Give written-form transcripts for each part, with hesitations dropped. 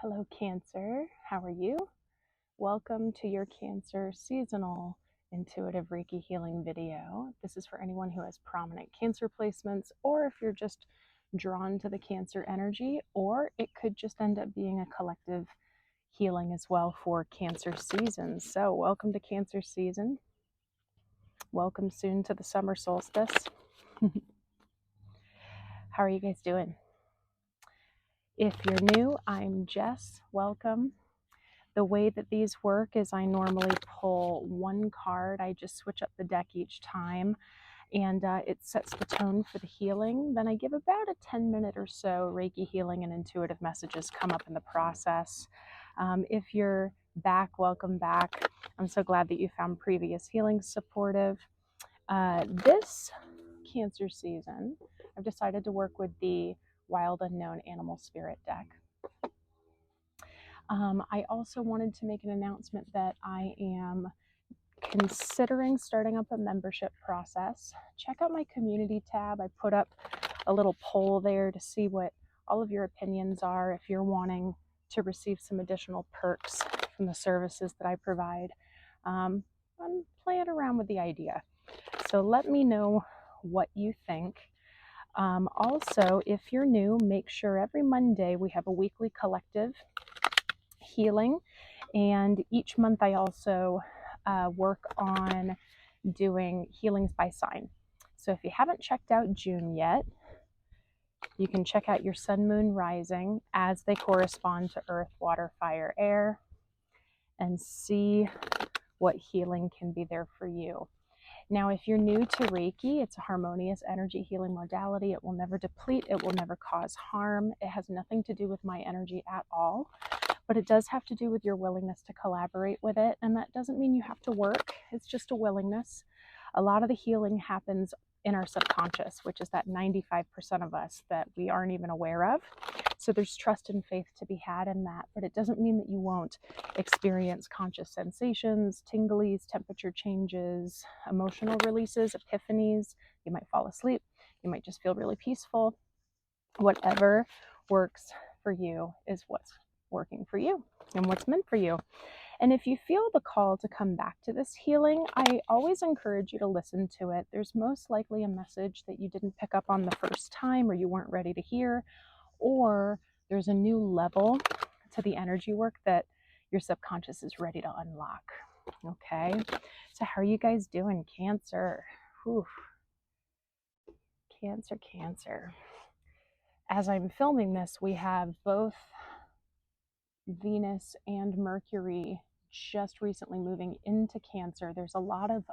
Hello, Cancer. How are you? Welcome to your Cancer seasonal intuitive Reiki healing video. This is for anyone who has prominent Cancer placements, or if you're just drawn to the Cancer energy, or it could just end up being a collective healing as well for Cancer season. So, welcome to Cancer season. Welcome soon to the summer solstice. How are you guys doing? If you're new, I'm Jess. Welcome. The way that these work is I normally pull one card. I just switch up the deck each time, and it sets the tone for the healing. Then I give about a 10-minute or so Reiki healing and intuitive messages come up in the process. If you're back, welcome back. I'm so glad that you found previous healings supportive. This Cancer season, I've decided to work with the Wild Unknown Animal Spirit deck. I also wanted to make an announcement that I am considering starting up a membership process. Check out my community tab. I put up a little poll there to see what all of your opinions are if you're wanting to receive some additional perks from the services that I provide. I'm playing around with the idea. So let me know what you think. Also, if you're new, make sure every Monday we have a weekly collective healing, and each month I also work on doing healings by sign. So if you haven't checked out June yet, you can check out your sun, moon, rising as they correspond to earth, water, fire, air, and see what healing can be there for you. Now, if you're new to Reiki, it's a harmonious energy healing modality. It will never deplete. It will never cause harm. It has nothing to do with my energy at all. But it does have to do with your willingness to collaborate with it. And that doesn't mean you have to work. It's just a willingness. A lot of the healing happens in our subconscious, which is that 95% of us that we aren't even aware of. So there's trust and faith to be had in that. But it doesn't mean that you won't experience conscious sensations, tinglies, temperature changes, emotional releases, epiphanies. You might fall asleep. You might just feel really peaceful. Whatever works for you is what's working for you and what's meant for you. And if you feel the call to come back to this healing, I always encourage you to listen to it. There's most likely a message that you didn't pick up on the first time, or you weren't ready to hear, or there's a new level to the energy work that your subconscious is ready to unlock. Okay, so how are you guys doing, Cancer? Whew. Cancer. As I'm filming this, we have both Venus and Mercury just recently moving into Cancer. There's a lot of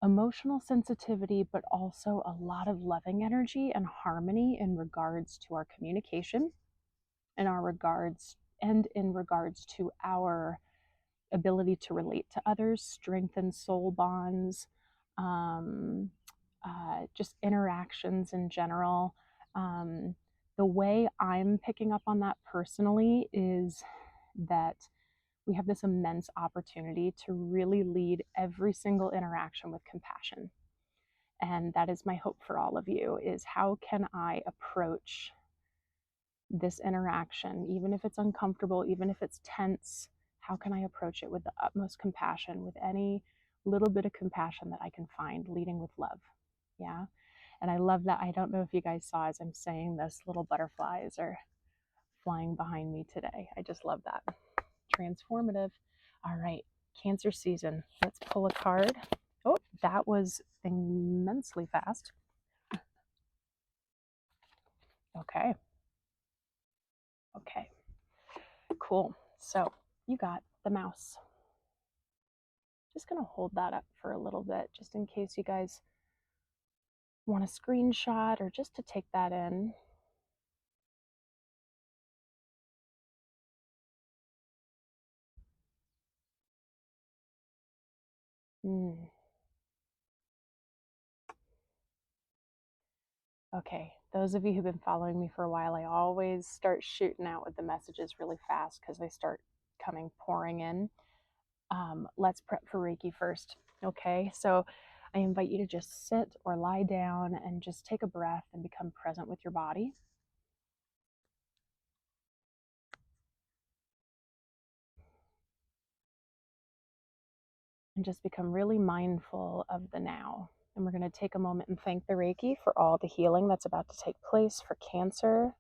emotional sensitivity, but also a lot of loving energy and harmony in regards to our communication and in regards to our ability to relate to others, strengthen soul bonds, just interactions in general. The way I'm picking up on that personally is that we have this immense opportunity to really lead every single interaction with compassion. And that is my hope for all of you, is how can I approach this interaction, even if it's uncomfortable, even if it's tense, how can I approach it with the utmost compassion, with any little bit of compassion that I can find, leading with love. Yeah. And I love that. I don't know if you guys saw as I'm saying this, little butterflies are flying behind me today. I just love that. Transformative. All right, Cancer season. Let's pull a card. Oh, that was immensely fast. Okay. Cool. So you got the mouse. Just going to hold that up for a little bit, just in case you guys want a screenshot or just to take that in. Okay, those of you who've been following me for a while, I always start shooting out with the messages really fast because they start pouring in. Let's prep for Reiki first. Okay, so I invite you to just sit or lie down and just take a breath and become present with your body. and just become really mindful of the now. And we're going to take a moment and thank the Reiki for all the healing that's about to take place for cancer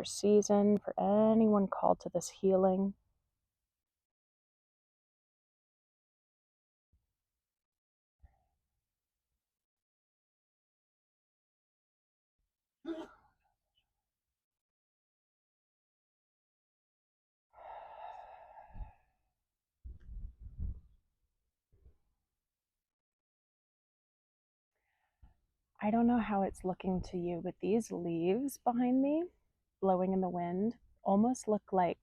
season, for anyone called to this healing. I don't know how it's looking to you, but these leaves behind me, blowing in the wind, almost look like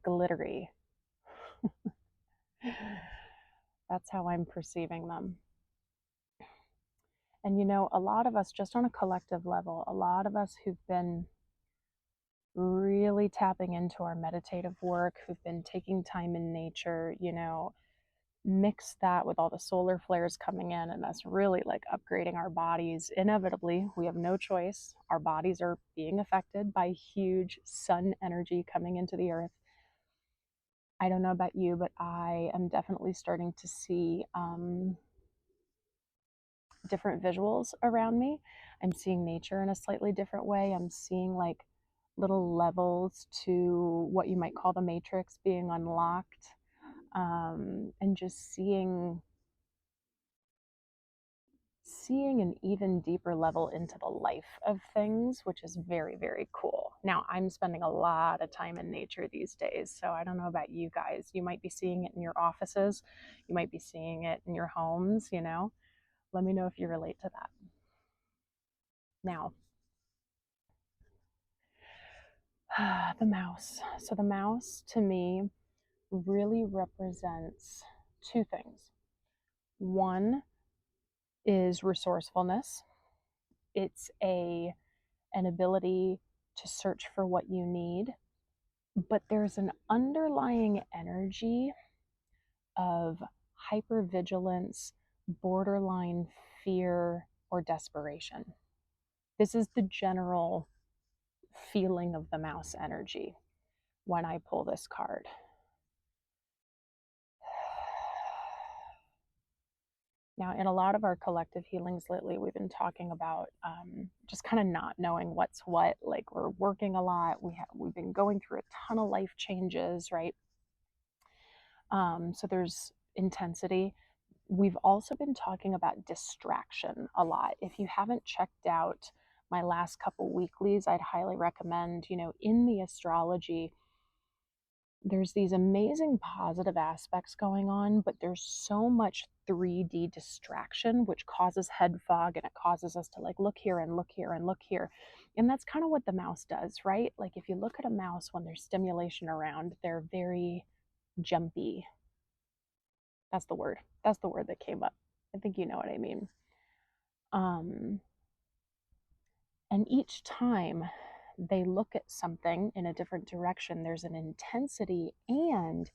glittery. That's how I'm perceiving them. And you know, a lot of us, just on a collective level, a lot of us who've been really tapping into our meditative work, who've been taking time in nature, you know, mix that with all the solar flares coming in and us really like upgrading our bodies. Inevitably, we have no choice. Our bodies are being affected by huge sun energy coming into the earth. I don't know about you, but I am definitely starting to see different visuals around me. I'm seeing nature in a slightly different way. I'm seeing like little levels to what you might call the matrix being unlocked, and just seeing an even deeper level into the life of things, which is very, very cool. Now, I'm spending a lot of time in nature these days, so I don't know about you guys. You might be seeing it in your offices, you might be seeing it in your homes, you know. Let me know if you relate to that. Now, the mouse. So, the mouse to me really represents two things. One is resourcefulness, it's an ability to search for what you need, but there's an underlying energy of hypervigilance, borderline fear, or desperation. This is the general feeling of the mouse energy when I pull this card. Now, in a lot of our collective healings lately, we've been talking about just kind of not knowing what's what. Like, we're working a lot. We've been going through a ton of life changes, right? So there's intensity. We've also been talking about distraction a lot. If you haven't checked out my last couple weeklies, I'd highly recommend. You know, in the astrology, there's these amazing positive aspects going on, but there's so much 3D distraction, which causes head fog, and it causes us to like look here and look here and look here. And that's kind of what the mouse does, right? Like, if you look at a mouse when there's stimulation around, they're very jumpy. That's the word. That's the word that came up. I think you know what I mean. And each time they look at something in a different direction, there's an intensity, and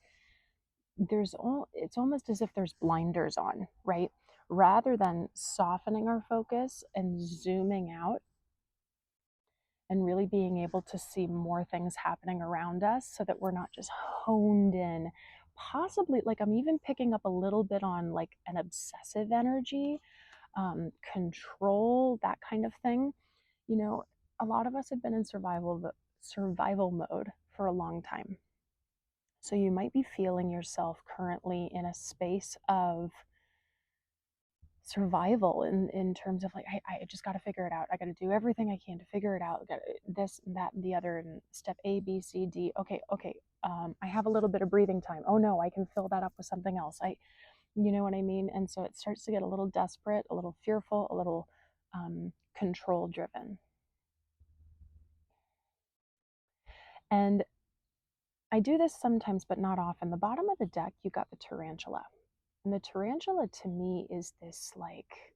it's almost as if there's blinders on, right? Rather than softening our focus and zooming out and really being able to see more things happening around us, so that we're not just honed in, possibly, like, I'm even picking up a little bit on like an obsessive energy, control, that kind of thing. You know, a lot of us have been in survival mode for a long time. So you might be feeling yourself currently in a space of survival, in terms of like, I just got to figure it out. I got to do everything I can to figure it out. Got this and that and the other, and step A, B, C, D. Okay. I have a little bit of breathing time. Oh no, I can fill that up with something else. You know what I mean? And so it starts to get a little desperate, a little fearful, a little control driven. And I do this sometimes, but not often. The bottom of the deck, you got the tarantula. And the tarantula to me is this like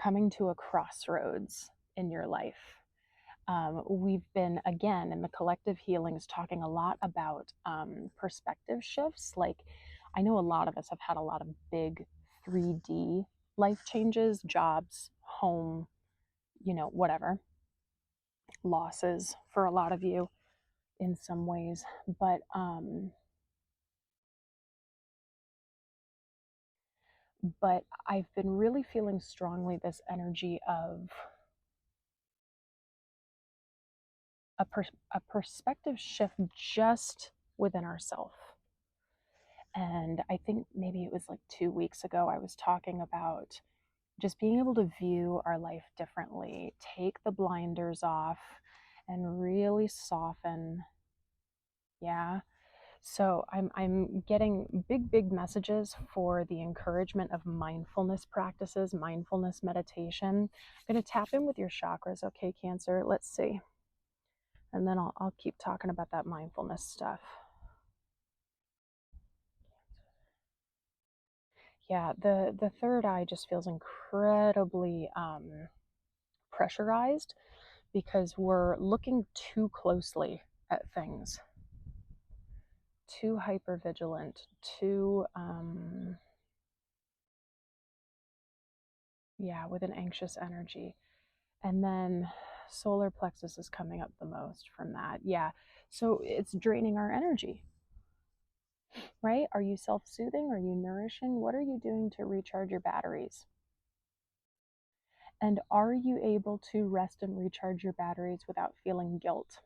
coming to a crossroads in your life. We've been, again, in the collective healings, talking a lot about perspective shifts. Like, I know a lot of us have had a lot of big 3D life changes, jobs, home, you know, whatever, losses for a lot of you in some ways. But but I've been really feeling strongly this energy of a perspective shift just within ourselves. And I think maybe it was like 2 weeks ago, I was talking about just being able to view our life differently, take the blinders off, and really soften. Yeah. So I'm getting big messages for the encouragement of mindfulness practices, mindfulness meditation. I'm going to tap in with your chakras, okay, Cancer? Let's see. And then I'll keep talking about that mindfulness stuff. Yeah, the third eye just feels incredibly pressurized because we're looking too closely at things, too hyper vigilant, too yeah, with an anxious energy. And then solar plexus is coming up the most from that. Yeah, so it's draining our energy, right? Are you self-soothing? Are you nourishing? What are you doing to recharge your batteries? And are you able to rest and recharge your batteries without feeling guilt?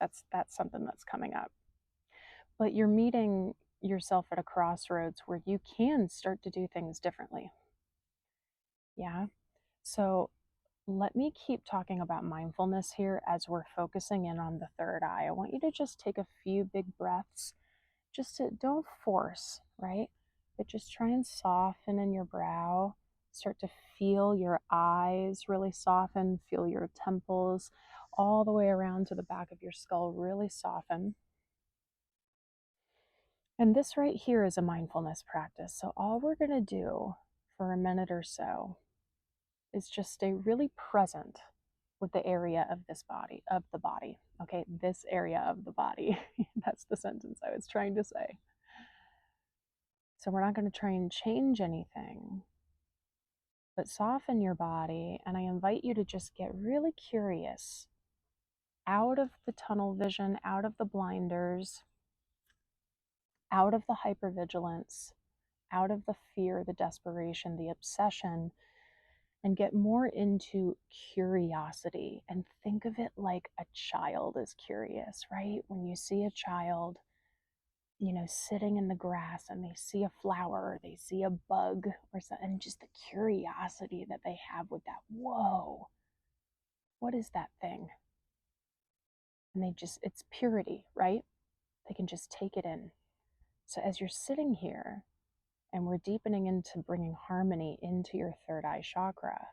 That's something that's coming up. But you're meeting yourself at a crossroads where you can start to do things differently. Yeah. So let me keep talking about mindfulness here as we're focusing in on the third eye. I want you to just take a few big breaths, just to don't force, right? But just try and soften in your brow. Start to feel your eyes really soften, feel your temples all the way around to the back of your skull really soften. And this right here is a mindfulness practice. So all we're going to do for a minute or so is just stay really present with the area of this body, of the body. Okay, this area of the body. That's the sentence I was trying to say. So we're not going to try and change anything, but soften your body. And I invite you to just get really curious out of the tunnel vision, out of the blinders, out of the hypervigilance, out of the fear, the desperation, the obsession, and get more into curiosity and think of it like a child is curious, right? When you see a child, sitting in the grass and they see a flower or they see a bug or something, and just the curiosity that they have with that, whoa, what is that thing? And it's purity, right? They can just take it in. So as you're sitting here and we're deepening into bringing harmony into your third eye chakra,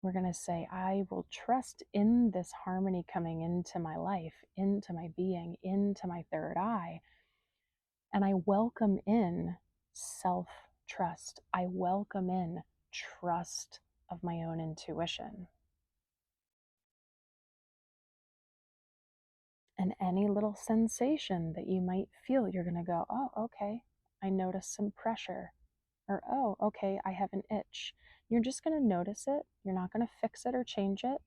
we're going to say, I will trust in this harmony coming into my life, into my being, into my third eye. And I welcome in self-trust. I welcome in trust of my own intuition. And any little sensation that you might feel, you're going to go, oh, okay, I notice some pressure. Or, oh, okay, I have an itch. You're just going to notice it. You're not going to fix it or change it.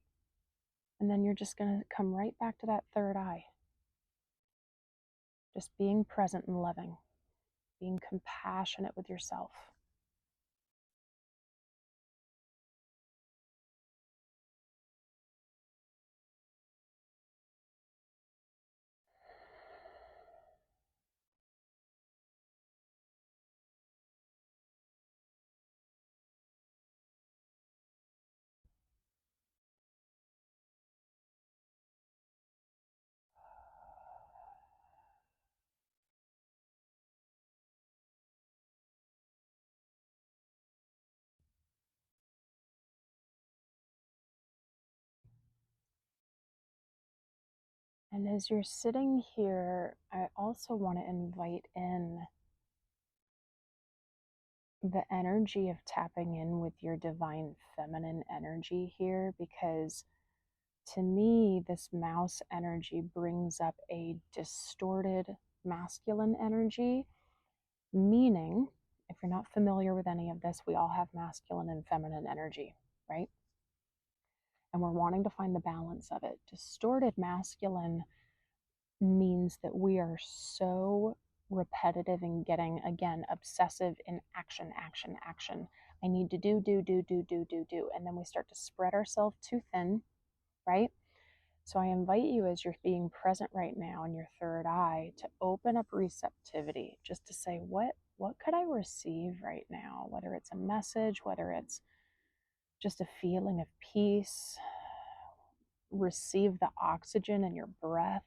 And then you're just going to come right back to that third eye. Just being present and loving, being compassionate with yourself. And as you're sitting here, I also want to invite in the energy of tapping in with your divine feminine energy here, because to me, this mouse energy brings up a distorted masculine energy, meaning, if you're not familiar with any of this, we all have masculine and feminine energy, right? And we're wanting to find the balance of it. Distorted masculine means that we are so repetitive and getting, again, obsessive in action, action, action. I need to do. And then we start to spread ourselves too thin, right? So I invite you, as you're being present right now in your third eye, to open up receptivity, just to say, what could I receive right now? Whether it's a message, whether it's just a feeling of peace. Receive the oxygen in your breath,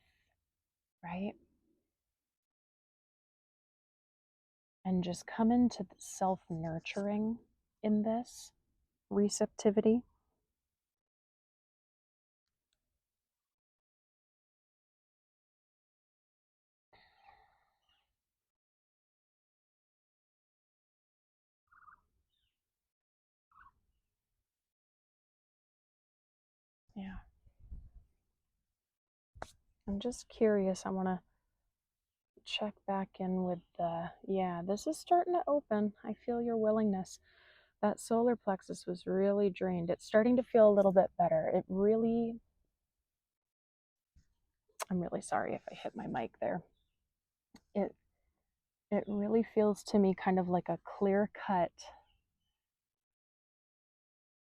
right? And just come into the self-nurturing in this receptivity. Yeah. I'm just curious. I want to check back in with the, yeah, this is starting to open. I feel your willingness. That solar plexus was really drained. It's starting to feel a little bit better. It really, I'm really sorry if I hit my mic there. It really feels to me kind of like a clear cut,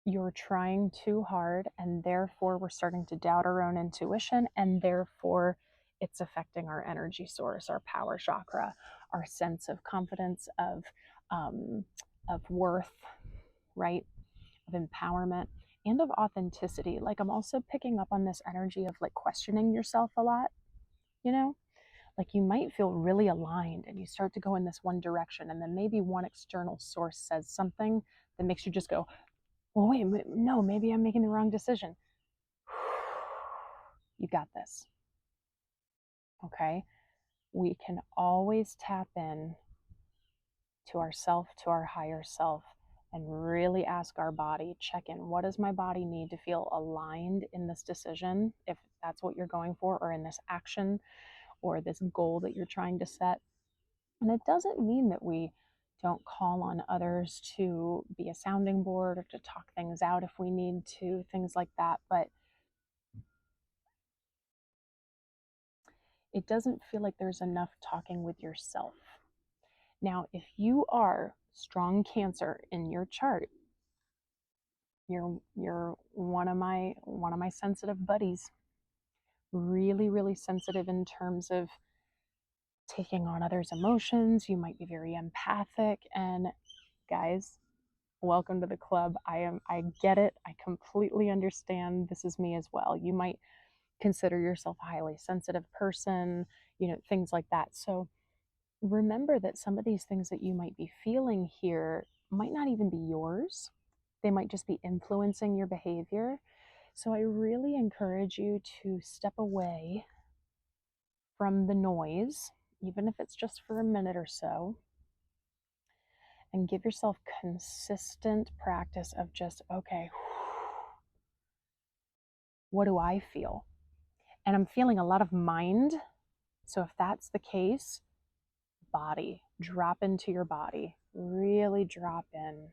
you're trying too hard, and therefore we're starting to doubt our own intuition, and therefore it's affecting our energy source, our power chakra, our sense of confidence, of worth, right? Of empowerment and of authenticity. Like, I'm also picking up on this energy of like questioning yourself a lot, you know? Like, you might feel really aligned and you start to go in this one direction, and then maybe one external source says something that makes you just go, well, wait, no, maybe I'm making the wrong decision. You got this. Okay? We can always tap in to ourself, to our higher self, and really ask our body, check in. What does my body need to feel aligned in this decision, if that's what you're going for, or in this action, or this goal that you're trying to set? And it doesn't mean that we don't call on others to be a sounding board or to talk things out if we need to, things like that. But it doesn't feel like there's enough talking with yourself. Now, if you are strong Cancer in your chart, you're one of my sensitive buddies. Really, really sensitive in terms of taking on others' emotions. You might be very empathic, and guys, welcome to the club. I get it. I completely understand. This is me as well. You might consider yourself a highly sensitive person, things like that. So remember that some of these things that you might be feeling here might not even be yours. They might just be influencing your behavior. So I really encourage you to step away from the noise, even if it's just for a minute or so, and give yourself consistent practice of just, okay, what do I feel? And I'm feeling a lot of mind. So if that's the case, body, drop into your body, really drop in.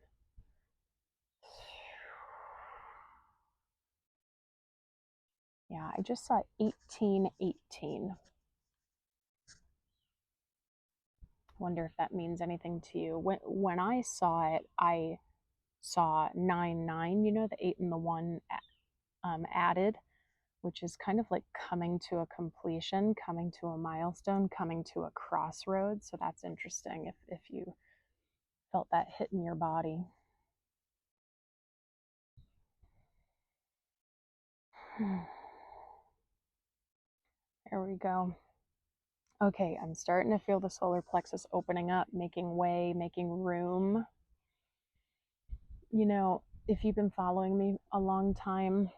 Yeah, I just saw 1818. Wonder if that means anything to you. When I saw it, I saw 99, the 8 and the 1 added, which is kind of like coming to a completion, coming to a milestone, coming to a crossroads. So that's interesting if you felt that hit in your body. There we go. Okay, I'm starting to feel the solar plexus opening up, making way, making room. If you've been following me a long time,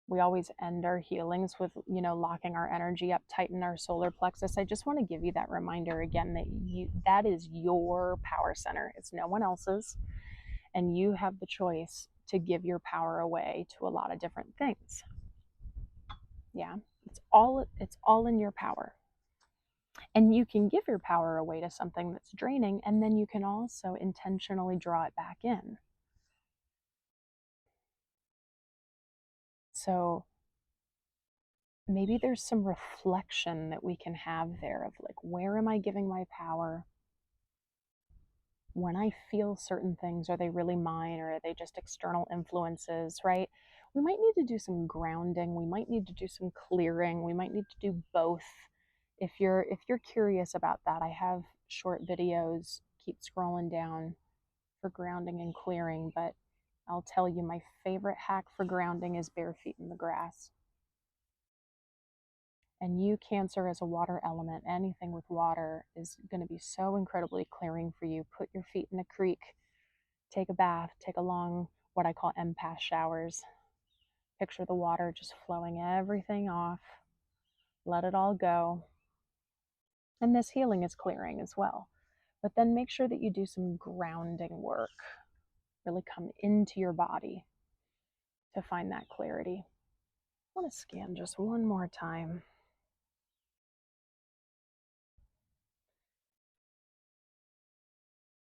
we always end our healings with, locking our energy up, tighten our solar plexus. I just want to give you that reminder again that is your power center. It's no one else's. And you have the choice to give your power away to a lot of different things. Yeah, it's all in your power. And you can give your power away to something that's draining, and then you can also intentionally draw it back in. So maybe there's some reflection that we can have there of like, where am I giving my power? When I feel certain things, are they really mine or are they just external influences, right? We might need to do some grounding. We might need to do some clearing. We might need to do both. If you're curious about that, I have short videos. Keep scrolling down for grounding and clearing, but I'll tell you my favorite hack for grounding is bare feet in the grass. And you, Cancer, as a water element, anything with water is going to be so incredibly clearing for you. Put your feet in a creek, take a bath, take a long, what I call empath showers. Picture the water just flowing everything off. Let it all go. And this healing is clearing as well. But then make sure that you do some grounding work. Really come into your body to find that clarity. I want to scan just one more time.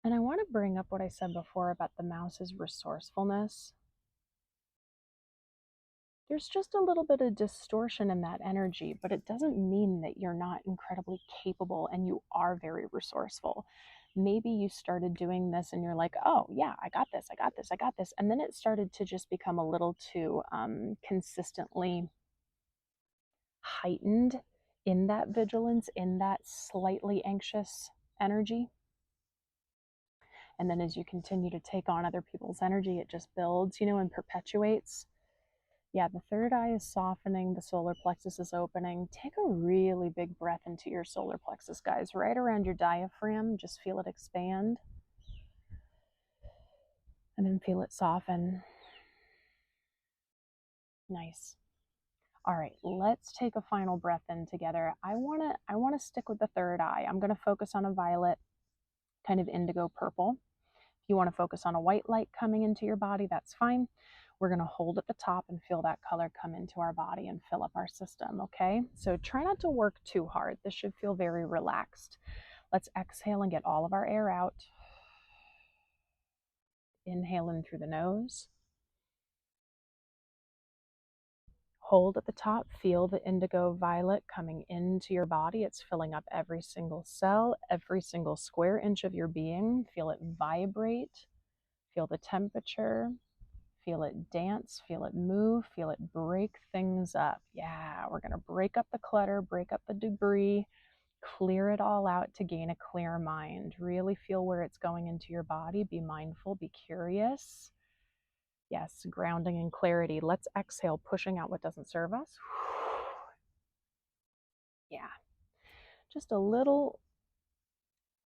And I want to bring up what I said before about the mouse's resourcefulness. There's just a little bit of distortion in that energy, but it doesn't mean that you're not incredibly capable and you are very resourceful. Maybe you started doing this and you're like, oh, yeah, I got this, I got this, I got this. And then it started to just become a little too consistently heightened in that vigilance, in that slightly anxious energy. And then as you continue to take on other people's energy, it just builds, and perpetuates. Yeah, the third eye is softening, the solar plexus is opening. Take a really big breath into your solar plexus, guys, right around your diaphragm. Just feel it expand. And then feel it soften. Nice. All right, let's take a final breath in together. I wanna stick with the third eye. I'm gonna focus on a violet, kind of indigo purple. If you want to focus on a white light coming into your body, that's fine. We're going to hold at the top and feel that color come into our body and fill up our system, okay? So try not to work too hard. This should feel very relaxed. Let's exhale and get all of our air out. Inhale in through the nose. Hold at the top. Feel the indigo violet coming into your body. It's filling up every single cell, every single square inch of your being. Feel it vibrate. Feel the temperature. Feel it dance, feel it move, feel it break things up. Yeah, we're going to break up the clutter, break up the debris, clear it all out to gain a clear mind. Really feel where it's going into your body. Be mindful, be curious. Yes, grounding and clarity. Let's exhale, pushing out what doesn't serve us. Yeah, just a little,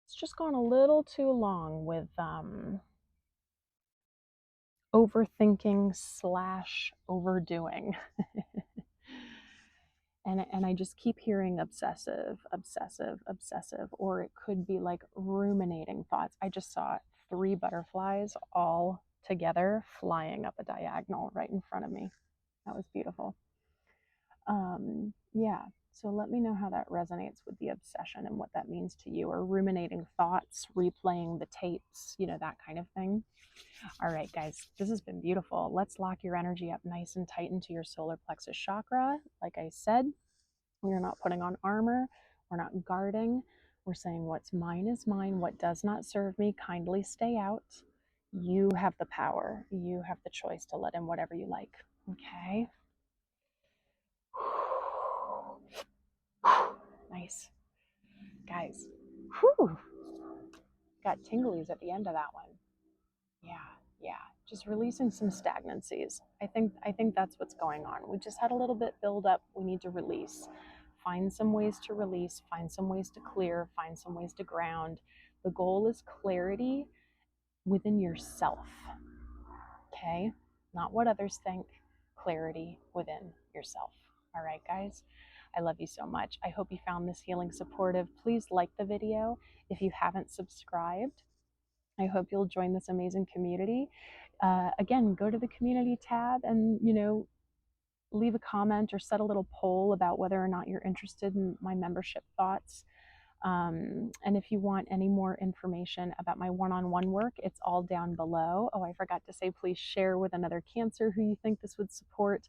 it's just gone a little too long with overthinking / overdoing. And I just keep hearing obsessive, obsessive, obsessive, or it could be like ruminating thoughts. I just saw 3 butterflies all together flying up a diagonal right in front of me. That was beautiful. Yeah, so let me know how that resonates with the obsession and what that means to you, or ruminating thoughts, replaying the tapes, that kind of thing. All right, guys, this has been beautiful. Let's lock your energy up nice and tight into your solar plexus chakra. Like I said, we're not putting on armor. We're not guarding. We're saying what's mine is mine. What does not serve me, kindly stay out. You have the power. You have the choice to let in whatever you like. Okay? Nice. Guys, whew, got tinglies at the end of that one. Yeah. Just releasing some stagnancies. I think that's what's going on. We just had a little bit build up. We need to release. Find some ways to release, find some ways to clear, find some ways to ground. The goal is clarity within yourself. Okay? Not what others think, clarity within yourself. All right, guys? I love you so much. I hope you found this healing supportive. Please like the video. If you haven't subscribed, I hope you'll join this amazing community. Again, go to the community tab and, leave a comment or set a little poll about whether or not you're interested in my membership thoughts. And if you want any more information about my one-on-one work, it's all down below. Oh, I forgot to say, please share with another Cancer who you think this would support,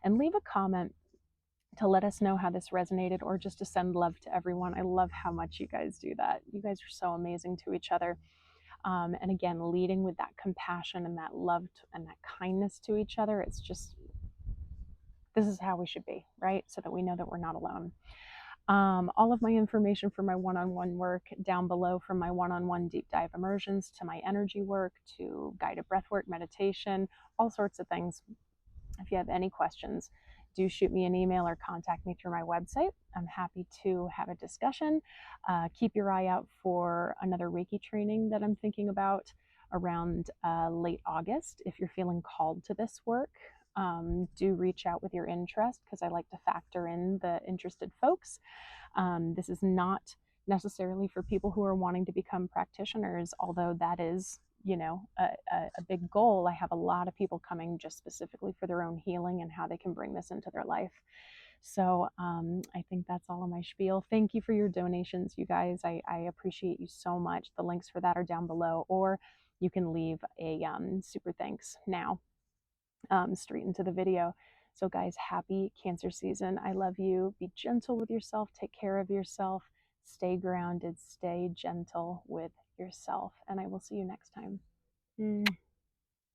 and leave a comment to let us know how this resonated, or just to send love to everyone. I love how much you guys do that. You guys are so amazing to each other. And again, leading with that compassion and that love and that kindness to each other. It's just, this is how we should be, right? So that we know that we're not alone. All of my information for my one-on-one work down below, from my one-on-one deep dive immersions to my energy work to guided breathwork, meditation, all sorts of things. If you have any questions, do shoot me an email or contact me through my website. I'm happy to have a discussion. Keep your eye out for another Reiki training that I'm thinking about around late August. If you're feeling called to this work, do reach out with your interest, because I like to factor in the interested folks. This is not necessarily for people who are wanting to become practitioners, although that is, you know, a big goal. I have a lot of people coming just specifically for their own healing and how they can bring this into their life. So I think that's all of my spiel. Thank you for your donations, you guys. I appreciate you so much. The links for that are down below, or you can leave a super thanks now, straight into the video. So guys, happy Cancer season. I love you. Be gentle with yourself. Take care of yourself. Stay grounded. Stay gentle with yourself. And I will see you next time.